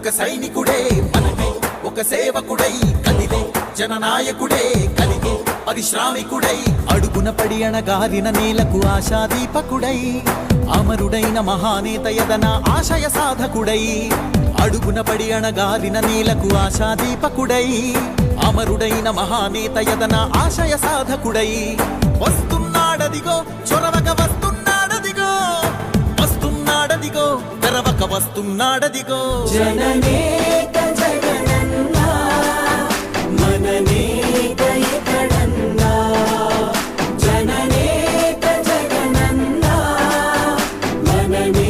ఒక సైనికుడే మనమే, ఒక సేవకుడై కదిలే జననాయకుడే కలిగే పరిశ్రామికుడై, అడుగున పడి అణగారిన నేలకు ఆశాదీపకుడై, అమరుడైన మహానేత యదన ఆశయ సాధకుడై, అడుగున పడి అణగారిన నేలకు ఆశాదీపకుడై, అమరుడైన మహానేత యదన ఆశయ సాధకుడై, వస్తున్నాడదిగో చొరవక వస్తున్నాడదిగో, వస్తున్నాడదిగో తెరవక వస్తున్నాడదిగో, జననేత జగనన్నా మననేత ఇతడన్నా, జననేత జగనన్నా మననేత